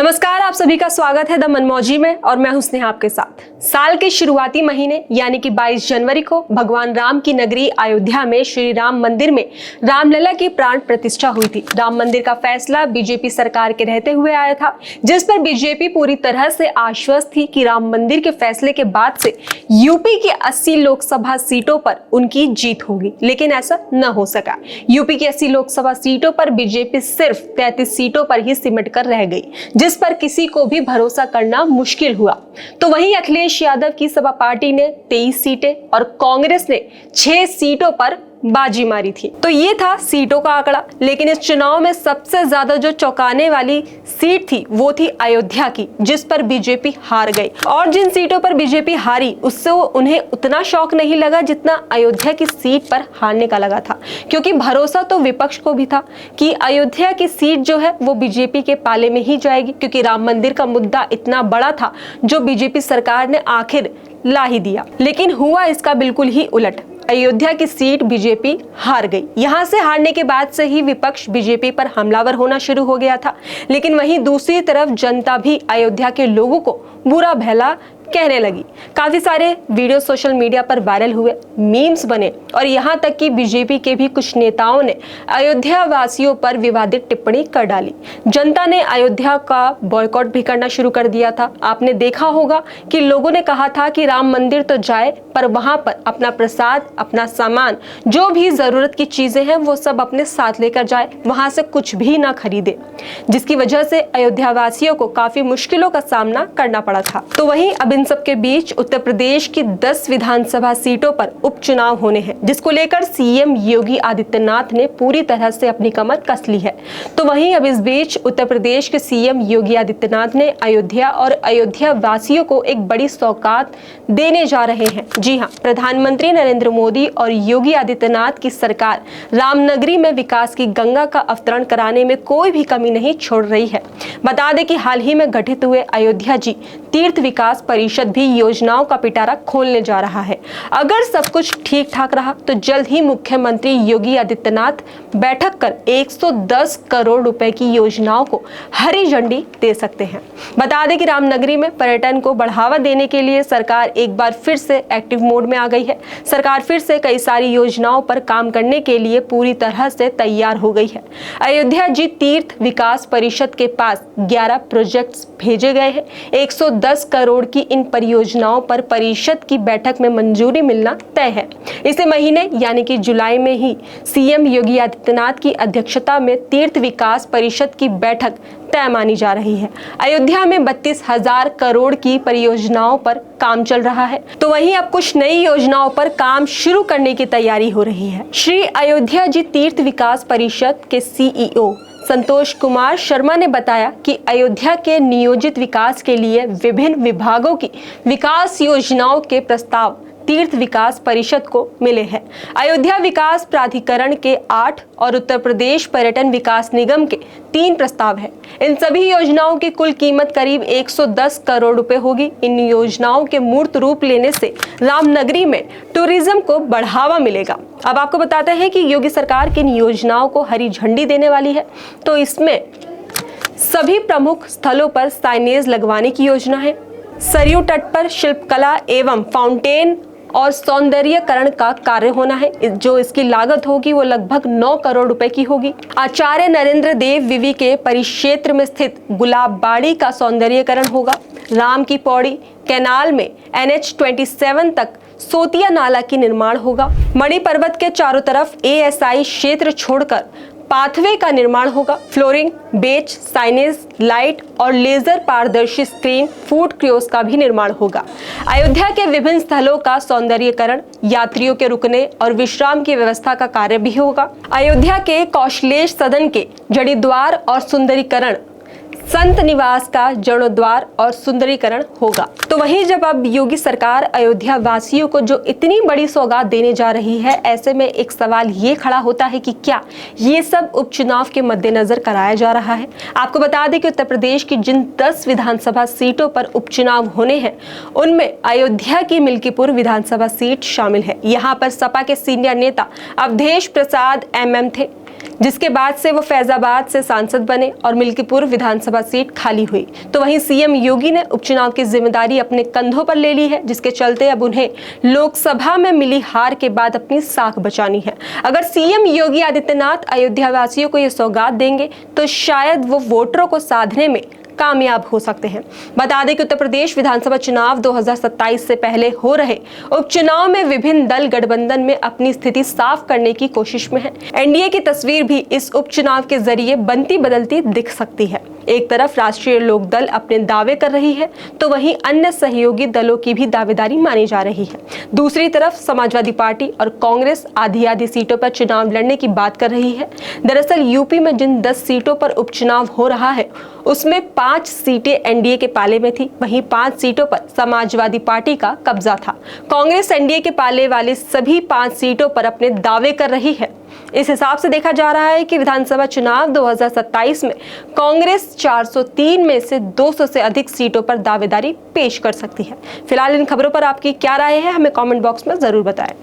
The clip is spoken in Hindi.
नमस्कार, आप सभी का स्वागत है द मनमौजी में और मैं हूं स्नेहा आपके साथ। साल के शुरुआती महीने यानी कि 22 जनवरी को भगवान राम की नगरी अयोध्या में श्री राम मंदिर में रामलला की प्राण प्रतिष्ठा हुई थी। राम मंदिर का फैसला बीजेपी सरकार के रहते हुए आया था, जिस पर बीजेपी पूरी तरह से आश्वस्त थी कि राम मंदिर के फैसले के बाद से यूपी की 80 लोकसभा सीटों पर उनकी जीत होगी, लेकिन ऐसा न हो सका। यूपी की 80 लोकसभा सीटों पर बीजेपी सिर्फ 33 सीटों पर ही सिमट कर रह गई, जिस पर किसी को भी भरोसा करना मुश्किल हुआ। तो वहीं अखिलेश यादव की सपा पार्टी ने 23 सीटें और कांग्रेस ने 6 सीटों पर बाजी मारी थी। तो ये था सीटों का आंकड़ा, लेकिन इस चुनाव में सबसे ज्यादा जो चौंकाने वाली सीट थी वो थी अयोध्या की, जिस पर बीजेपी हार गई। और जिन सीटों पर बीजेपी हारी उससे उन्हें उतना शौक नहीं लगा जितना अयोध्या की सीट पर हारने का लगा था, क्योंकि भरोसा तो विपक्ष को भी था कि अयोध्या की सीट जो है वो बीजेपी के पाले में ही जाएगी, क्योंकि राम मंदिर का मुद्दा इतना बड़ा था जो बीजेपी सरकार ने आखिर ला ही दिया। लेकिन हुआ इसका बिल्कुल ही उलट। अयोध्या की सीट बीजेपी हार गई। यहां से हारने के बाद से ही विपक्ष बीजेपी पर हमलावर होना शुरू हो गया था, लेकिन वहीं दूसरी तरफ जनता भी अयोध्या के लोगों को बुरा भला कहने लगी। काफी सारे वीडियो सोशल मीडिया पर वायरल हुए, मीम्स बने और यहाँ तक कि बीजेपी के भी कुछ नेताओं ने अयोध्या वासियों पर विवादित टिप्पणी कर डाली। जनता ने अयोध्या का बॉयकॉट भी करना शुरू कर दिया था। आपने देखा होगा कि लोगों ने कहा था कि राम मंदिर तो जाए, पर वहां पर अपना प्रसाद, अपना सामान, जो भी जरूरत की चीजें हैं वो सब अपने साथ लेकर जाए, वहां से कुछ भी ना खरीदे, जिसकी वजह से अयोध्या वासियों को काफी मुश्किलों का सामना करना पड़ा था। तो वहीं अब इन सब के बीच उत्तर प्रदेश की 10 विधानसभा सीटों पर उपचुनाव होने हैं, जिसको लेकर सीएम योगी आदित्यनाथ ने पूरी तरह से अपनी कमर कस ली है। तो वहीं अब इस बीच उत्तर प्रदेश के सीएम योगी आदित्यनाथ ने अयोध्या और अयोध्या वासियों को एक बड़ी सौगात देने जा रहे हैं। जी हां, प्रधानमंत्री नरेंद्र मोदी और योगी आदित्यनाथ की सरकार रामनगरी में विकास की गंगा का अवतरण कराने में कोई भी कमी नहीं छोड़ रही है। बता दें कि हाल ही में गठित हुए अयोध्या जी तीर्थ विकास परिषद भी योजनाओं का पिटारा खोलने जा रहा है। अगर सब कुछ ठीक ठाक रहा तो जल्द ही मुख्यमंत्री योगी आदित्यनाथ बैठक कर 110 करोड़ रुपए की योजनाओं को हरी झंडी दे सकते हैं। बता दें कि रामनगरी में पर्यटन को बढ़ावा देने के लिए सरकार एक बार फिर से एक्टिव मोड में आ गई है। सरकार फिर से कई सारी योजनाओं पर काम करने के लिए पूरी तरह से तैयार हो गई है। अयोध्या जी तीर्थ विकास परिषद के पास 11 प्रोजेक्ट्स भेजे गए हैं। 110 करोड़ की इन परियोजनाओं पर परिषद की बैठक में मंजूरी मिलना तय है। इसी महीने यानी कि जुलाई में ही सीएम योगी आदित्यनाथ की अध्यक्षता में तीर्थ विकास परिषद की बैठक तय मानी जा रही है। अयोध्या में 32,000 करोड़ की परियोजनाओं पर काम चल रहा है, तो वहीं अब कुछ नई योजनाओं पर काम शुरू करने की तैयारी हो रही है। श्री अयोध्या जी तीर्थ विकास परिषद के सीईओ संतोष कुमार शर्मा ने बताया कि अयोध्या के नियोजित विकास के लिए विभिन्न विभागों की विकास योजनाओं के प्रस्ताव तीर्थ विकास परिषद को मिले हैं। अयोध्या विकास प्राधिकरण के 8 और उत्तर प्रदेश पर्यटन विकास निगम के 3 प्रस्ताव हैं। इन सभी योजनाओं की कुल कीमत करीब 110 करोड़ रुपए होगी। इन योजनाओं के मूर्त रूप लेने से रामनगरी में टूरिज्म को बढ़ावा मिलेगा। अब आपको बताते हैं कि योगी सरकार की इन योजनाओं को हरी झंडी देने वाली है, तो इसमें सभी प्रमुख स्थलों पर साइनेज लगवाने की योजना है। सरयू तट पर शिल्पकला एवं फाउंटेन और सौंदर्यकरण का कार्य होना है। जो इसकी लागत होगी वो लगभग 9 करोड़ रुपए की होगी। आचार्य नरेंद्र देव विवि के परिक्षेत्र में स्थित गुलाबबाड़ी का सौंदर्यकरण होगा। राम की पौड़ी कैनाल में NH-27 तक सोतिया नाला की निर्माण होगा। मणि पर्वत के चारों तरफ ASI क्षेत्र छोड़कर पाथवे का निर्माण होगा। फ्लोरिंग, बेच, साइनेज, लाइट और लेजर पारदर्शी स्क्रीन, फूड कियोस्क का भी निर्माण होगा। अयोध्या के विभिन्न स्थलों का सौंदर्यीकरण, यात्रियों के रुकने और विश्राम की व्यवस्था का कार्य भी होगा। अयोध्या के कौशलेश सदन के जड़ीद्वार और सुंदरीकरण, संत निवास का जीर्णोद्वार और सुंदरीकरण होगा। तो वहीं जब अब योगी सरकार अयोध्या वासियों को जो इतनी बड़ी सौगात देने जा रही है, ऐसे में एक सवाल ये खड़ा होता है कि क्या ये सब उपचुनाव के मद्देनजर कराया जा रहा है। आपको बता दें कि उत्तर प्रदेश की जिन 10 विधानसभा सीटों पर उपचुनाव होने हैं उनमें अयोध्या की मिल्कीपुर विधानसभा सीट शामिल है। यहाँ पर सपा के सीनियर नेता अवधेश प्रसाद MM थे, जिसके बाद से वो फैजाबाद से सांसद बने और मिल्कीपुर विधानसभा लोकसभा सीट खाली हुई, तो वहीं सीएम योगी ने उपचुनाव की जिम्मेदारी अपने कंधों पर ले ली है, जिसके चलते अब उन्हें लोकसभा में मिली हार के बाद अपनी साख बचानी है। अगर सीएम योगी आदित्यनाथ अयोध्या वासियों को ये सौगात देंगे तो शायद वो वोटरों को साधने में कामयाब हो सकते हैं। बता दें कि उत्तर प्रदेश विधानसभा चुनाव 2027 से पहले हो रहे उपचुनाव में विभिन्न दल गठबंधन में अपनी स्थिति साफ करने की कोशिश में है। एनडीए की तस्वीर भी इस उपचुनाव के जरिए बनती बदलती दिख सकती है। एक तरफ राष्ट्रीय लोक दल अपने दावे कर रही है, तो वहीं अन्य सहयोगी दलों की भी दावेदारी मानी जा रही है। दूसरी तरफ समाजवादी पार्टी और कांग्रेस आधी सीटों पर चुनाव लड़ने की बात कर रही है। दरअसल यूपी में जिन 10 सीटों पर उपचुनाव हो रहा है, उसमें 5 सीटें एनडीए के पाले में थी, वहीं 5 सीटों पर समाजवादी पार्टी का कब्जा था। कांग्रेस एनडीए के पाले वाले सभी 5 सीटों पर अपने दावे कर रही है। इस हिसाब से देखा जा रहा है कि विधानसभा चुनाव 2027 में कांग्रेस 403 में से 200 से अधिक सीटों पर दावेदारी पेश कर सकती है। फिलहाल इन खबरों पर आपकी क्या राय है, हमें कमेंट बॉक्स में जरूर बताएं।